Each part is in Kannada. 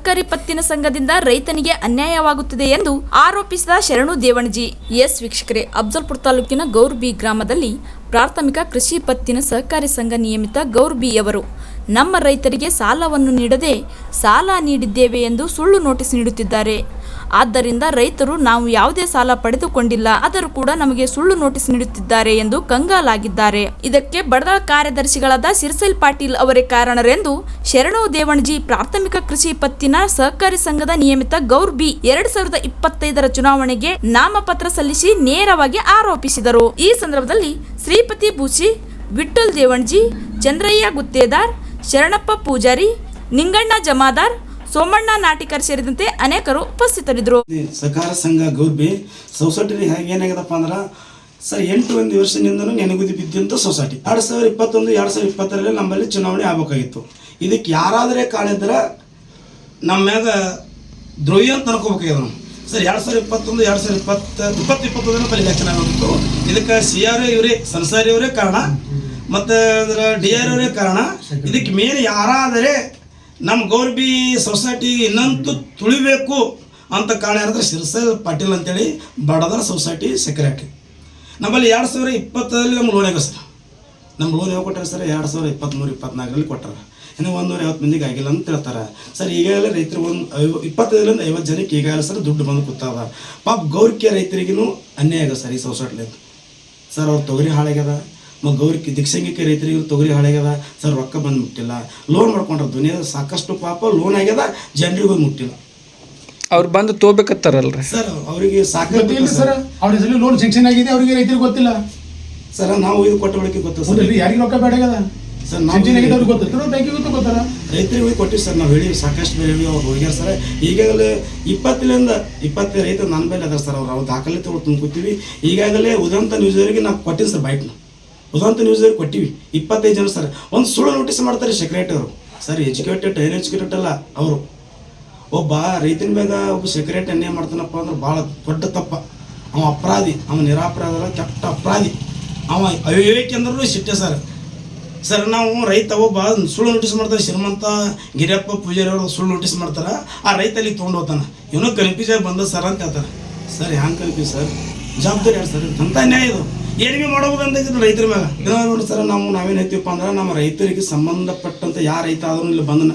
ಸಹಕಾರಿ ಪತ್ತಿನ ಸಂಘದಿಂದ ರೈತನಿಗೆ ಅನ್ಯಾಯವಾಗುತ್ತಿದೆ ಎಂದು ಆರೋಪಿಸಿದ ಶರಣು ದೇವಣಜಿ. ಎಸ್ ವೀಕ್ಷಕರೇ, ಅಫ್ಜಲ್ಪುರ ತಾಲೂಕಿನ ಗೌರ್ಬಿ ಗ್ರಾಮದಲ್ಲಿ ಪ್ರಾಥಮಿಕ ಕೃಷಿ ಪತ್ತಿನ ಸಹಕಾರಿ ಸಂಘ ನಿಯಮಿತ ಗೌರ್ಬಿಯವರು ನಮ್ಮ ರೈತರಿಗೆ ಸಾಲವನ್ನು ನೀಡದೆ ಸಾಲ ನೀಡಿದ್ದೇವೆ ಎಂದು ಸುಳ್ಳು ನೋಟಿಸ್ ನೀಡುತ್ತಿದ್ದಾರೆ. ಆದ್ದರಿಂದ ರೈತರು ನಾವು ಯಾವುದೇ ಸಾಲ ಪಡೆದುಕೊಂಡಿಲ್ಲ, ಆದರೂ ಕೂಡ ನಮಗೆ ಸುಳ್ಳು ನೋಟಿಸ್ ನೀಡುತ್ತಿದ್ದಾರೆ ಎಂದು ಕಂಗಾಲಾಗಿದ್ದಾರೆ. ಇದಕ್ಕೆ ಬಡದಳ ಕಾರ್ಯದರ್ಶಿಗಳಾದ ಸಿರ್ಸೈಲ್ ಪಾಟೀಲ್ ಅವರೇ ಕಾರಣರೆಂದು ಶರಣು ದೇವಣಜಿ ಪ್ರಾಥಮಿಕ ಕೃಷಿ ಪತ್ತಿನ ಸಹಕಾರಿ ಸಂಘದ ನಿಯಮಿತ ಗೌರ್ಬಿ 2025ರ ಚುನಾವಣೆಗೆ ನಾಮಪತ್ರ ಸಲ್ಲಿಸಿ ನೇರವಾಗಿ ಆರೋಪಿಸಿದರು. ಈ ಸಂದರ್ಭದಲ್ಲಿ ಶ್ರೀಪತಿ ಬೂಸಿ, ವಿಠ್ಠಲ್ ದೇವಣಜಿ, ಚಂದ್ರಯ್ಯ ಗುತ್ತೇದಾರ್, ಶರಣಪ್ಪ ಪೂಜಾರಿ, ನಿಂಗಣ್ಣ ಜಮಾದಾರ್, ಸೋಮಣ್ಣ ನಾಟಿಕರ್ ಸೇರಿದಂತೆ ಅನೇಕರು ಉಪಸ್ಥಿತರಿದ್ದರು. ಸಹಕಾರ ಸಂಘ ಗೌರ್ಬಿ ಸೊಸೈಟಿ ಏನಾಗ್ಯದಪ್ಪ ಅಂದ್ರೆ ಸರ್ 8 ವರ್ಷದಿಂದನೂ ನೆನಗುದಿ ಬಿದ್ದಂಥ ಸೊಸೈಟಿ 2021-2022 ನಮ್ಮಲ್ಲಿ ಚುನಾವಣೆ ಆಗಬೇಕಾಗಿತ್ತು. ಇದಕ್ಕೆ ಯಾರಾದರೆ ಕಾಣಿದ್ರೆ ನಮ್ಮ ಮ್ಯಾಗ ದ್ರೋಹಿ ಅಂತ ಅನ್ಕೋಬೇಕಾಗ್ಯದ ನಾವು. ಸರ್ 2021-2022 ಎಲೆಕ್ಷನ್ ಆಗಿತ್ತು. ಇದಕ್ಕೆ CR ಇವರೇ ಸಂಸಾರಿ ಅವರೇ ಕಾರಣ ಮತ್ತು ಅದರ DR ಅವರೇ ಕಾರಣ. ಇದಕ್ಕೆ ಮೇಲೆ ಯಾರಾದರೆ ನಮ್ಮ ಗೌರ್ಬಿ ಸೊಸೈಟಿ ಇನ್ನಂತೂ ತುಳಿಬೇಕು ಅಂತ ಕಾರಣ ಯಾರಾದ್ರೆ ಸಿರ್ಸೈಲ್ ಪಾಟೀಲ್ ಅಂತೇಳಿ ಬಡದರ ಸೊಸೈಟಿ ಸೆಕ್ರೆಟ್ರಿ. ನಮ್ಮಲ್ಲಿ 2020ರಲ್ಲಿ ನಮ್ಮ ಲೋನ್ ಆಗ ಸರ್. ನಮ್ಮ ಲೋನ್ ಯಾವಾಗ ಕೊಟ್ಟಾರೆ ಸರ್? 2023-24ರಲ್ಲಿ ಕೊಟ್ಟಾರೆ. ಇನ್ನು 150 ಮಂದಿಗೆ ಆಗಿಲ್ಲ ಅಂತ ಹೇಳ್ತಾರೆ ಸರ್. ಈಗಾಗಲೇ ರೈತರು 25-50 ಜನಕ್ಕೆ ಈಗಾಗಲೇ ಸರ್ ದುಡ್ಡು ಬಂದು ಕೂತಾವ. ಪಾಪ ಗೌರಿಕೆ ರೈತರಿಗೂ ಅನ್ಯಾಯ ಆಗ ಸರ್ ಈ ಸೊಸೈಟಿಲಿ ಸರ್. ಅವ್ರು ತೊಗರಿ ಹಾಳಾಗ್ಯದ, ಗೌರಿ ದಿಕ್ಸಂಗಿಕೆ ರೈತರಿಗೆ ತೊಗರಿ ಹಾಳಾಗ್ಯದ ಸರ್. ರೊಕ್ಕ ಬಂದು ಮುಟ್ಟಿಲ್ಲ, ಲೋನ್ ಮಾಡ್ಕೊಂಡ್ರ ದುನಿಯಾದ ಸಾಕಷ್ಟು ಪಾಪ ಲೋನ್ ಆಗ್ಯದ, ಜನರಿಗೆ ಹೋಗಿ ಮುಟ್ಟಿಲ್ಲ. ಅವ್ರು ಬಂದು ತೋಬೇಕತ್ತಾರಲ್ರಿ ಸರ್. ಅವರಿಗೆ ಸಾಕಷ್ಟು ಸರ್. ಅವ್ರ ಹೆಸರು ಲೋನ್ ಸ್ಯಾಂಕ್ಷನ್ ಆಗಿದೆ, ಅವರಿಗೆ ರೈತರಿಗೆ ಗೊತ್ತಿಲ್ಲ ಸರ್. ನಾವು ಇದು ಕೊಟ್ಟ ಬಳಿಕೆ ಗೊತ್ತ ಸರ್. ಯಾರಿಗೆ ರೊಕ್ಕ ಬೇಡ ಸರ್, ನಾವು ಬ್ಯಾಂಕಿಗೆ ಗೊತ್ತಾರ, ರೈತರಿಗೆ ಹೋಗಿ ಕೊಟ್ಟಿವಿ ಸರ್. ನಾವು ಹೇಳಿ ಸಾಕಷ್ಟು ಹೇಳಿ ಅವ್ರು ಹೋಗ್ಯಾರ ಸರ್. ಈಗಾಗಲೇ 20 ರೈತರು ನನ್ನ ಮೇಲೆ ಅದಾರ ಸರ್. ಅವ್ರು ದಾಖಲೆ ತಗೊಂಡು ತುಂಬ್ಕೊತೀವಿ. ಈಗಾಗಲೇ ಉದಂತ ನ್ಯೂಸ್ವರಿಗೆ ನಾವು ಕೊಟ್ಟಿವಿ ಸರ್. ಬೈಟ್ನ ಉದಂತ ನ್ಯೂಸ್ವರಿಗೆ ಕೊಟ್ಟಿವಿ. 25 ಜನ ಸರ್. ಒಂದು ಸುಳ್ಳು ನೋಟಿಸ್ ಮಾಡ್ತಾರೆ ಸೆಕ್ರೆಟರಿ ಅವರು ಸರ್. ಎಜುಕೇಟೆಡ್ ಅಲ್ಲ ಅವರು. ಒಬ್ಬ ರೈತನ ಮ್ಯಾಗ ಒಬ್ಬ ಸೆಕ್ರೆಟರಿ ಅನ್ಯಾಯ ಮಾಡ್ತಾನಪ್ಪ ಅಂದ್ರೆ ಭಾಳ ದೊಡ್ಡ ತಪ್ಪ. ಅವ ಅಪರಾಧಿ, ಅವ ನಿರಾಪರಾಧ ಅಲ್ಲ, ಕೆಟ್ಟ ಅಪರಾಧಿ. ಅವ ಅವಿವೇಕ ಅಂದ್ರೂ ಸಿಟ್ಟೆ ಸರ್. ಸರ್, ನಾವು ರೈತ ಒಬ್ಬ ಸುಳ್ಳು ನೋಟಿಸ್ ಮಾಡ್ತಾರೆ. ಶ್ರೀಮಂತ ಗಿರಿಯಪ್ಪ ಪೂಜಾರಿ ಅವರು ಸುಳ್ಳು ನೋಟಿಸ್ ಮಾಡ್ತಾರೆ. ಆ ರೈತ ಅಲ್ಲಿ ತೊಗೊಂಡು ಹೋಗ್ತಾನೆ. ಇವನು ಕನ್ಫ್ಯೂಸ್ ಬಂದ ಸರ್ ಅಂತ ಹೇಳ್ತಾರೆ ಸರ್. ಹ್ಯಾಂಗೆ ಕನ್ಫ್ಯೂಸ್ ಸರ್? ಜವಾಬ್ದಾರಿ ಯಾರು ಸರ್? ಅಂಥ ನ್ಯಾಯ ಇದು ಏನು ಭೀ ಮಾಡೋದು ಅಂತ ರೈತರ ಮ್ಯಾಗ. ನೋಡಿ ಸರ್, ನಾವೇನು ಹೇಳ್ತೀವಪ್ಪ ಅಂದ್ರೆ ನಮ್ಮ ರೈತರಿಗೆ ಸಂಬಂಧಪಟ್ಟಂಥ ಯಾವ ರೈತ ಆದ್ರೂ ಇಲ್ಲಿ ಬಂದನ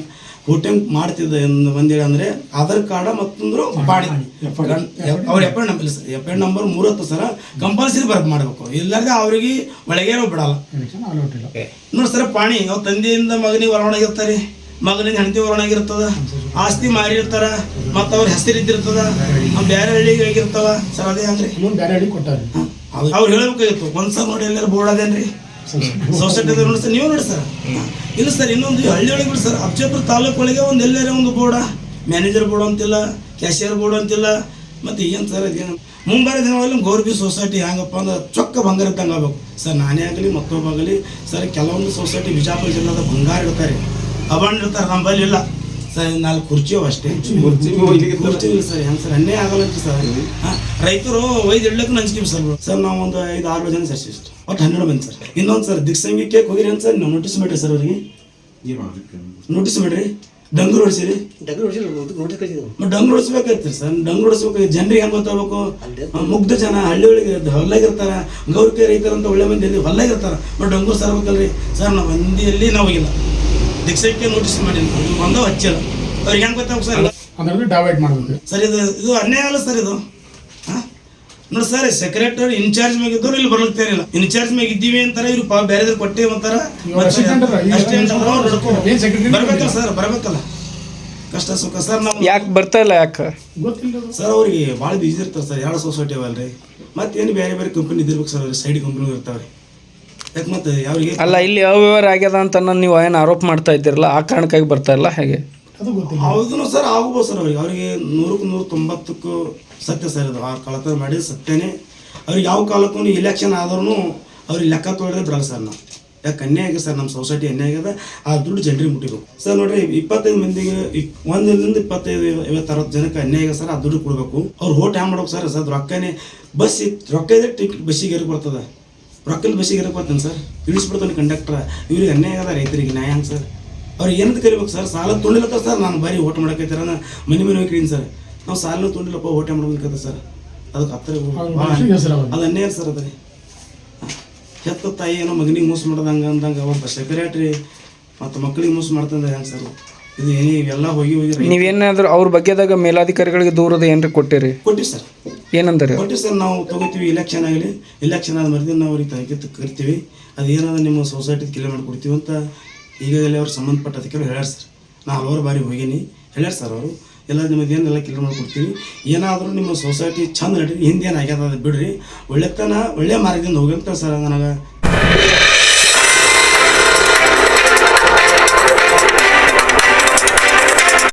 ಹೋಟೆಲ್ ಮಾಡ್ತಿದ್ದ ಒಂದೇಳಿ ಅಂದರೆ ಆಧಾರ್ ಕಾರ್ಡ ಮತ್ತೊಂದ್ರು ಬಾಡಿ ಅವ್ರ FIR number sir. FIR number 30 sir. Compulsory Burk ಮಾಡಬೇಕು. ಇಲ್ಲಾಂದ್ರೆ ಅವ್ರಿಗೆ ಒಳಗೆ ಬಿಡಲ್ಲ ನೋಡಿ ಸರ್. ಪಾಣಿ ಅವ್ರ ತಂದೆಯಿಂದ ಮಗನಿಗೆ ಹೊರವಣಾಗಿರ್ತಾರೆ, ಮಗನಿಂದ ಹೆಂಡತಿ ಹೊರವಣಾಗಿರ್ತದ, ಆಸ್ತಿ ಮಾರಿರ್ತಾರ, ಮತ್ತು ಅವ್ರ ಹೆಸರಿದ್ದಿರ್ತದ, ಬೇರೆ ಹಳ್ಳಿಗೆ ಹೋಗಿರ್ತಾವ ಸರ್. ಅದೇ ಹಂಗ್ರಿ ಬೇರೆ ಹಳ್ಳಿ ಕೊಟ್ಟಾರೆ. ಅವ್ರು ಹೇಳಬೇಕಾಗಿತ್ತು ಒಂದ್ಸಲ ನೋಡಿ ಎಲ್ಲರೂ ಬೋರ್ಡ್ ಅದೇನ್ರಿ ಸೊಸೈಟಿ ನೋಡಿ ಸರ್. ನೀವು ನೋಡಿ ಸರ್. ಇಲ್ಲ ಸರ್, ಇನ್ನೊಂದು ಹಳ್ಳಿ ಒಳಗೆ ಬಿಡಿ ಸರ್. ಅಫ್ಜಲ್ಪುರ ತಾಲೂಕು ಒಳಗೆ ಒಂದು ಎಲ್ಲರೇ ಒಂದು ಬೋರ್ಡ, ಮ್ಯಾನೇಜರ್ ಬೋರ್ಡ್ ಅಂತಿಲ್ಲ, ಕ್ಯಾಶಿಯರ್ ಬೋರ್ಡ್ ಅಂತಿಲ್ಲ. ಮತ್ತು ಏನು ಸರ್ ಅದೇನು ಮುಂಬಾರಿ ದಿನಗಳಲ್ಲಿ ಗೌರ್ಬಿ ಸೊಸೈಟಿ ಹೆಂಗಪ್ಪ ಅಂದ್ರೆ ಚೊಕ್ಕ ಬಂಗಾರ ಇದ್ದಂಗೆ ಆಗ್ಬೇಕು ಸರ್. ನಾನೇ ಆಗಲಿ ಮತ್ತೊಬ್ಬ ಆಗಲಿ ಸರ್. ಕೆಲವೊಂದು ಸೊಸೈಟಿ ಬಿಜಾಪುರ ಜಿಲ್ಲಾದ ಬಂಗಾರ ಇಡ್ತಾರೆ, ಅಬಂಡ್ ಇರ್ತಾರೆ. ನಮ್ಮಲ್ಲಿ ಇಲ್ಲ ಸರ್. 4 ಕುರ್ಚಿ ಅಷ್ಟೇ. ಕುರ್ಚಿ ಇಲ್ಲ ಸರ್. ಹೆಂಗೆ ಸರ್? ಅನ್ಯಾಯ ಆಗಲ್ಲ ಸರ್. ರೈತರು ಒಯ್ದು ಇಡ್ಲಿಕ್ಕೆ ನಂಚ್ತೀವಿ ಸರ್. ಸರ್, ನಾವು ಒಂದು 5-6 ಜನ ಸರ್ ಇಷ್ಟು ಒಟ್ಟು 12 ಮಂದಿ ಸರ್. ಇನ್ನೊಂದು ಸರ್, ದಿಕ್ಸಂಗಿಕೆ ಹೋಗಿರಿ ಅಂತ ಸರ್. ನಾವು ನೋಟಿಸ್ ಬಿಡ್ರಿ ಸರ್. ಅವ್ರಿಗೆ ನೋಟಿಸ್ ಬಿಡ್ರಿ. ಡಂಗೂರು ಹೊಡಿಸಿರಿ. ಡಂಗೂರು ಹೊಡಿಸ್ಬೇಕಾಯ್ತು ಸರ್. ಡಂಗೂರು ಹೊಡಿಸ್ಬೇಕು. ಜನರಿಗೆ ಹೆಂಗೆ ಗೊತ್ತಾಗಬೇಕು? ಮುಗ್ಧ ಜನ ಹಳ್ಳಿ ಒಳಗೆ ಹೊಲ್ಲಾಗಿರ್ತಾರೆ. ಗೌರಿಕೆ ರೈತರಂತ ಒಳ್ಳೆ ಮಂದಿ ಎಲ್ಲಿ ಹೊಲ್ಲಾಗಿರ್ತಾರೆ. But ಡಂಗೂರು ಸರ್ಬೇಕಲ್ರಿ sir. ನಾವು ಮಂದಿಯಲ್ಲಿ ನಾವು ಹೋಗಿಲ್ಲ. ದಿಕ್ಸಂಗಿಕೆ ನೋಟಿಸ್ ಮಾಡಿಲ್ಲ, ಬಂದವು ಹಚ್ಚಿಲ್ಲ. ಅವ್ರಿಗೆ ಹೆಂಗೆ ಗೊತ್ತಾಗ ಸರ್? ಡೈವರ್ಟ್ ಮಾಡಬೇಕು ಸರ್. ಇದು ಅನ್ಯಾಯ ಅಲ್ಲ ಸರ್. ಇದು ನೋಡಿ ಸರ್, ಸೆಕ್ರೆಟರಿ ಇನ್ಚಾರ್ಜ್ ಮ್ಯಾಗ ಇದ್ದವ್ರು ಇಲ್ಲಿ ಬರ್ಲಿಕ್ತಾರಿಲ್ಲ. ಇನ್ಚಾರ್ಜ್ ಮ್ಯಾಗ ಇದ್ದೀವಿ ಅಂತಾರೆ. ಇವ್ರು ಬೇರೆದ್ರು ಕೊಟ್ಟೆ ಅಂತಾರ. ಬರ್ಬೇಕಲ್ಲ ಸರ್, ಬರ್ಬೇಕಲ್ಲ. ಕಷ್ಟ ಸುಖ ಸರ್. ನಾವು ಯಾಕೆ ಬರ್ತಾ ಇಲ್ಲ? ಯಾಕೆ ಗೊತ್ತಿಲ್ಲ ಸರ್. ಅವ್ರಿಗೆ ಭಾಳ ಬಿಸಿ ಇರ್ತಾರೆ ಸರ್. 2 ಸೊಸೈಟಿ ಅವಲ್ರಿ. ಮತ್ತೇನು ಬೇರೆ ಕಂಪನಿ ಇದ್ದಿರ್ಬೇಕು ಸರ್. ಅವ್ರಿಗೆ ಸೈಡ್ ಕಂಪ್ನಿ ಇರ್ತಾವ್ರಿ. ಯಾಕೆ ಮತ್ತೆ ಅವ್ರಿಗೆ ಅಲ್ಲ, ಇಲ್ಲಿ ಅವ್ಯವಹಾರ ಆಗ್ಯದ ಅಂತ ನೀವು ಏನು ಆರೋಪ ಮಾಡ್ತಾ ಇದ್ದೀರಲ್ಲ, ಆ ಕಾರಣಕ್ಕಾಗಿ ಬರ್ತಾ ಇಲ್ಲ ಹೇಗೆ? ಹೌದು ಸರ್, ಆಗ್ಬೋದು ಸರ್. ಅವ್ರಿಗೆ 100-190 ಸತ್ಯ ಸರ್. ಇದು ಆ ಕಳತನ ಮಾಡಿ ಸತ್ಯನೇ. ಅವ್ರಿಗೆ ಯಾವ ಕಾಲಕ್ಕೂ ಇಲೆಕ್ಷನ್ ಆದ್ರೂ ಅವ್ರಿಗೆ ಲೆಕ್ಕ ತೊಗೊಳ್ಳೋದೇ ಬಿಡಲ್ಲ ಸರ್. ನಾವು ಯಾಕೆ ಅನ್ಯಾಯ ಆಗಿದೆ ಸರ್. ನಮ್ಮ ಸೊಸೈಟಿ ಅನ್ಯಾಯ ಆಗ್ಯದ. ಆ ದುಡ್ಡು ಜನರಿಗೆ ಮುಟ್ಟಿಬೇಕು ಸರ್. ನೋಡಿರಿ, 25 ಮಂದಿಗೆ 1ರಿಂದ 25-50-60 ಜನಕ್ಕೆ ಅನ್ಯಾಯ ಆಗಿದೆ ಸರ್. ಆ ದುಡ್ಡು ಕೊಡಬೇಕು. ಅವ್ರು ಓಟ್ ಹ್ಯಾಂಗ್ ಮಾಡ್ಬೇಕು ಸರ್. ಸರ್, ರೊಕ್ಕನೇ ಬಸ್ ರೊಕ್ಕ ಇದ್ರೆ ಟಿಕೆಟ್ ಬಸ್ಸಿಗೆ ಏರಿ ಬರ್ತದೆ. ರೊಕ್ಕಲ್ಲಿ ಬಸ್ಸಿಗೆ ಏರಕ್ಕೆ ಬರ್ತಾನೆ ಸರ್. ಇಳಿಸ್ಬಿಡ್ತಾನೆ ಕಂಡಕ್ಟರ್. ಇವ್ರಿಗೆ ಅನ್ಯಾಯ ಆಗದ ರೈತರಿಗೆ ನ್ಯಾಯ ಹಂಗೆ ಸರ್. ಅವ್ರಿಗೆ ಏನಂತ ಕರಿಬೇಕು ಸರ್? ಸಾಲ ತೊಗೊಂಡಿಲ್ಲತ್ತ ಸರ್ ನಾನು ಬರೀ ಓಟ್ ಮಾಡಕೈತಾರ ಮನೆ ಹೋಗಿ ಕೇಳೀನಿ ಸರ್. ನಾವು ಸಾಲ ತೊಗೊಂಡಿಲ್ಲಪ್ಪ ಓಟೆ ಮಾಡ್ಬೇಕಂತ ಸರ್. ಅದಕ್ಕೆ ಹತ್ತಿರ ಅದು ಅನ್ಯಾಯ ಸರ್. ಅದ್ರಿ ಹೆತ್ತ ತಾಯಿ ಏನೋ ಮಗನಿಗೆ ಮೋಸ ಮಾಡೋದಂಗೆ ಅಂದಂಗೆ ಒಬ್ಬ ಸೆಕ್ರೆಟ್ರಿ ಮತ್ತು ಮಕ್ಕಳಿಗೆ ಮೋಸ ಮಾಡ್ತಂದ್ರೆ ಹೆಂಗೆ ಸರ್? ಇದು ಇವೆಲ್ಲ ಹೋಗಿ ನೀವೇನಾದರೂ ಅವ್ರ ಬಗ್ಗೆದಾಗ ಮೇಲಾಧಿಕಾರಿಗಳಿಗೆ ದೂರದ ಏನ್ರಿ ಕೊಟ್ಟಿರಿ? ಕೊಟ್ಟಿವಿ ಸರ್. ಏನಂದ್ರೆ ಕೊಟ್ಟಿವಿ ಸರ್. ನಾವು ತೊಗೋತೀವಿ, ಇಲೆಕ್ಷನ್ ಆಗಲಿ, ಇಲೆಕ್ಷನ್ ಆದ ಮರುದಿನ ನಾವು ಅವ್ರಿಗೆ ತನಿಖೆ ಕರಿತೀವಿ. ಅದು ಏನಾದ್ರು ನಿಮ್ಮ ಸೊಸೈಟಿದು ಕ್ಲಿಯರ್ ಮಾಡಿಕೊಡ್ತೀವಿ ಅಂತ ಈಗಾಗಲೇ ಅವ್ರು ಸಂಬಂಧಪಟ್ಟ ಅಧಿಕಾರಿ ಹೇಳ್ಯಾರ ಸರ್. ನಾನು ಹಲವಾರು ಬಾರಿ ಹೋಗೀನಿ, ಹೇಳ್ಯಾರ ಸರ್ ಅವರು. ಎಲ್ಲ ನಿಮ್ಮದು ಏನೆಲ್ಲ ಕ್ಲಿಯರ್ ಮಾಡಿಕೊಡ್ತೀವಿ. ಏನಾದರೂ ನಿಮ್ಮ ಸೊಸೈಟಿ ಚಂದ ನಡೀರಿ, ಹಿಂದೇನು ಆಗ್ಯದ ಅದು ಬಿಡ್ರಿ, ಒಳ್ಳೆತನ ಒಳ್ಳೆ ಮಾರ್ಗದಿಂದ ಹೋಗಂತ ಸರ್ ನನಗೆ